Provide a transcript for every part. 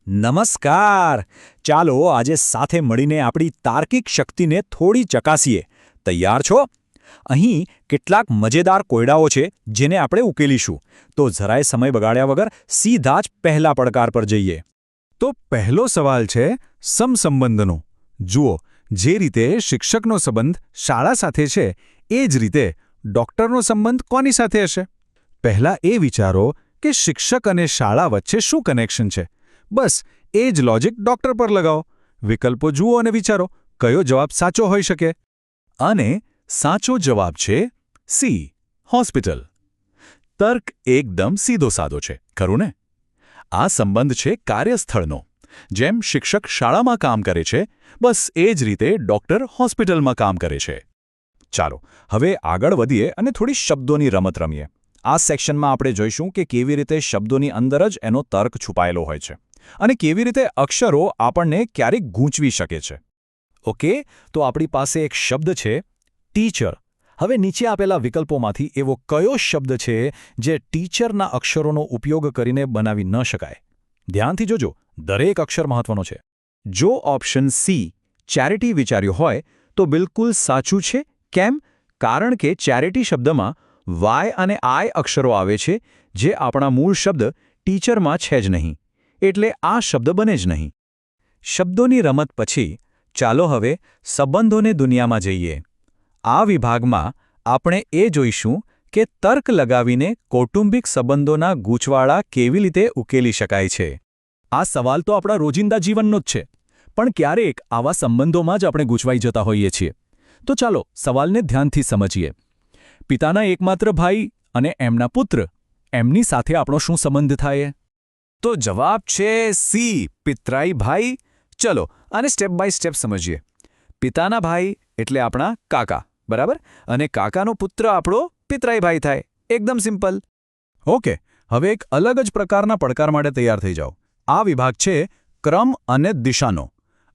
નમસ્કાર. ચાલો આજે સાથે મળીને આપણી તાર્કિક શક્તિને થોડી ચકાસીએ. તૈયાર છો? અહીં કેટલાક મજેદાર કોયડાઓ છે જેને આપણે ઉકેલીશું. તો જરાય સમય બગાડ્યા વગર સીધા જ પહેલા પડકાર પર જઈએ. તો પહેલો સવાલ છે સમસંબંધનો. જુઓ, જે રીતે શિક્ષકનો સંબંધ શાળા સાથે છે એ જ રીતે ડૉક્ટરનો સંબંધ કોની સાથે હશે? પહેલાં એ વિચારો કે શિક્ષક અને શાળા વચ્ચે શું કનેક્શન છે. બસ એ જ લોજિક ડૉક્ટર પર લગાવો. વિકલ્પો જુઓ અને વિચારો કયો જવાબ સાચો હોઈ શકે. અને સાચો જવાબ છે સી, હોસ્પિટલ. તર્ક એકદમ સીધો સાદો છે, ખરું ને? આ સંબંધ છે કાર્યસ્થળનો. જેમ શિક્ષક શાળામાં કામ કરે છે, બસ એ જ રીતે ડૉક્ટર હોસ્પિટલમાં કામ કરે છે. ચાલો હવે આગળ વધીએ અને થોડી શબ્દોની રમત રમીએ. આ સેક્શનમાં આપણે જોઈશું કે કેવી રીતે શબ્દોની અંદર જ એનો તર્ક છુપાયેલો હોય છે અને કેવી રીતે અક્ષરો આપણને ક્યારેક ગૂંચવી શકે છે. ઓકે, તો આપણી પાસે એક શબ્દ છે ટીચર. હવે નીચે આપેલા વિકલ્પોમાંથી એવો કયો શબ્દ છે જે ટીચરના અક્ષરોનો ઉપયોગ કરીને બનાવી ન શકાય? ધ્યાનથી જોજો, દરેક અક્ષર મહત્વનો છે. જો ઓપ્શન સી ચેરિટી વિચાર્યું હોય તો બિલકુલ સાચું છે. કેમ? કારણ કે ચેરિટી શબ્દમાં વાય અને આય અક્ષરો આવે છે જે આપણા મૂળ શબ્દ ટીચરમાં છે જ નહીં. એટલે આ શબ્દ બને જ નહીં. શબ્દોની રમત પછી ચાલો હવે સંબંધોને દુનિયામાં જઈએ. આ વિભાગમાં આપણે એ જોઈશું કે તર્ક લગાવીને કૌટુંબિક સંબંધોના ગૂંચવાડા કેવી રીતે ઉકેલી શકાય છે. આ સવાલ તો આપણા રોજિંદા જીવનનો જ છે, પણ ક્યારેક આવા સંબંધોમાં જ આપણે ગૂંચવાઈ જતા હોઈએ છીએ. તો ચાલો સવાલને ધ્યાનથી સમજીએ. પિતાના એકમાત્ર ભાઈ અને એમના પુત્ર, એમની સાથે આપણો શું સંબંધ થાય? તો જવાબ છે સી, પિતરાઈ ભાઈ. ચલો આને સ્ટેપ બાય સ્ટેપ સમજીએ. પિતાના ભાઈ એટલે આપણા કાકા, બરાબર? અને કાકાનો પુત્ર આપણો પિતરાઈ ભાઈ થાય. એકદમ સિમ્પલ. ઓકે, હવે એક અલગ જ પ્રકારના પડકાર માટે તૈયાર થઈ જાઓ. આ વિભાગ છે ક્રમ અને દિશાનો.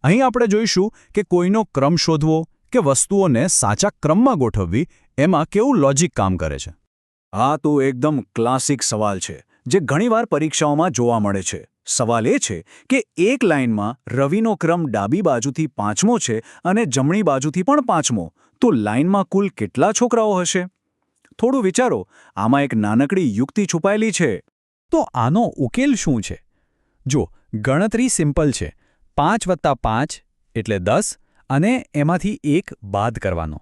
અહીં આપણે જોઈશું કે કોઈનો ક્રમ શોધવો કે વસ્તુઓને સાચા ક્રમમાં ગોઠવવી, એમાં કેવું લોજિક કામ કરે છે. આ તો એકદમ ક્લાસિક સવાલ છે જે ઘણીવાર પરીક્ષાઓમાં જોવા મળે છે. સવાલ એ છે કે એક લાઇનમાં રવિનો ક્રમ ડાબી બાજુથી 5મો છે અને જમણી બાજુથી પણ 5મો, તો લાઇનમાં કુલ કેટલા છોકરાઓ હશે? થોડું વિચારો, આમાં એક નાનકડી યુક્તિ છુપાયેલી છે. તો આનો ઉકેલ શું છે? જો, ગણતરી સિમ્પલ છે. 5 વત્તા 5 એટલે 10 અને એમાંથી 1 બાદ કરવાનો.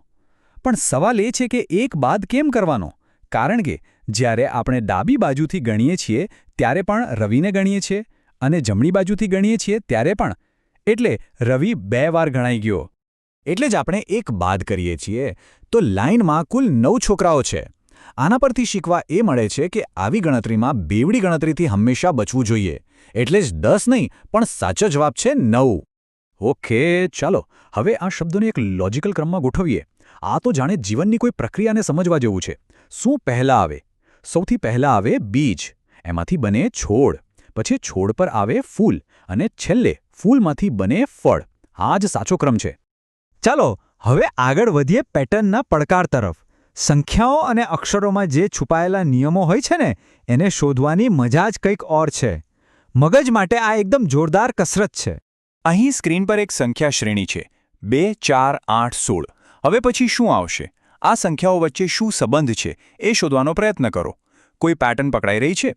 પણ સવાલ એ છે કે 1 બાદ કેમ કરવાનો? કારણ કે જ્યારે આપણે ડાબી બાજુથી ગણીએ છીએ ત્યારે પણ રવિને ગણીએ છીએ અને જમણી બાજુથી ગણીએ છીએ ત્યારે પણ. એટલે રવિ 2 વાર ગણાઈ ગયો. એટલે જ આપણે 1 બાદ કરીએ છીએ. તો લાઇનમાં કુલ 9 છોકરાઓ છે. આના પરથી શીખવા એ મળે છે કે આવી ગણતરીમાં બેવડી ગણતરીથી હંમેશા બચવું જોઈએ. એટલે જ 10 નહીં, પણ સાચો જવાબ છે 9. ઓકે, ચાલો હવે આ શબ્દોને એક લોજિકલ ક્રમમાં ગોઠવીએ. આ તો જાણે જીવનની કોઈ પ્રક્રિયાને સમજવા જેવું છે. શું પહેલાં આવે? સૌથી પહેલાં આવે બીજ, એમાંથી બને છોડ, પછી છોડ પર આવે ફૂલ અને છેલ્લે ફૂલમાંથી બને ફળ. આ જ સાચો ક્રમ છે. ચાલો હવે આગળ વધીએ પેટર્નના પડકાર તરફ. સંખ્યાઓ અને અક્ષરોમાં જે છુપાયેલા નિયમો હોય છે ને, એને શોધવાની મજા જ કંઈક ઓર છે. મગજ માટે આ એકદમ જોરદાર કસરત છે. અહીં સ્ક્રીન પર એક સંખ્યા શ્રેણી છે, 2, 4, 8, 16. હવે પછી શું આવશે? આ સંખ્યાઓ વચ્ચે શું સંબંધ છે એ શોધવાનો પ્રયત્ન કરો. કોઈ પેટર્ન પકડાઈ રહી છે?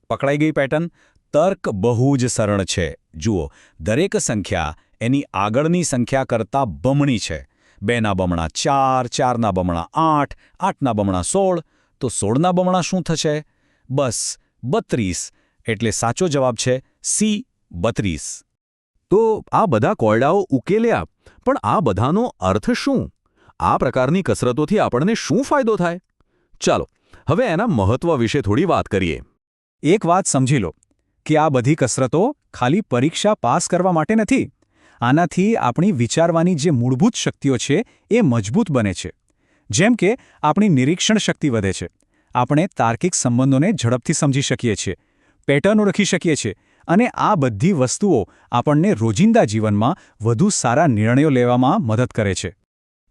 પકડાઈ ગઈ પેટર્ન? તર્ક બહુ જ સરળ છે. જુઓ, દરેક સંખ્યા એની આગળની સંખ્યા કરતાં બમણી છે. 2ના બમણા 4, 4ના બમણા 8, 8ના બમણા 16. તો 16ના બમણા શું થશે? બસ 32. એટલે સાચો જવાબ છે સી, 32. તો આ બધા કોયડાઓ ઉકેલ્યા, પણ આ બધાનો અર્થ શું? આ પ્રકારની કસરતોથી આપણને શું ફાયદો થાય? ચાલો હવે એના મહત્વ વિશે થોડી વાત કરીએ. એક વાત સમજી લો કે આ બધી કસરતો ખાલી પરીક્ષા પાસ કરવા માટે નથી. આનાથી આપણી વિચારવાની જે મૂળભૂત શક્તિઓ છે એ મજબૂત બને છે. જેમ કે આપણી નિરીક્ષણ શક્તિ વધે છે. આપણે તાર્કિક સંબંધોને ઝડપથી સમજી શકીએ છીએ, પેટર્નો લખી શકીએ છીએ અને આ બધી વસ્તુઓ આપણને રોજિંદા જીવનમાં વધુ સારા નિર્ણયો લેવામાં મદદ કરે છે.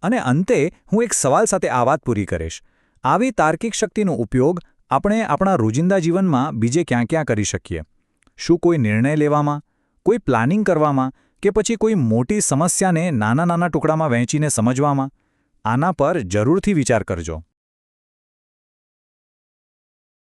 અને અંતે હું એક સવાલ સાથે આ વાત પૂરી કરીશ. આવી તાર્કિક શક્તિનો ઉપયોગ આપણે આપણા રોજિંદા જીવનમાં બીજે ક્યાં ક્યાં કરી શકીએ? શું કોઈ નિર્ણય લેવામાં, કોઈ પ્લાનિંગ કરવામાં કે પછી કોઈ મોટી સમસ્યાને નાના નાના ટુકડામાં વહેંચીને સમજવામાં? આના પર જરૂરથી વિચાર કરજો.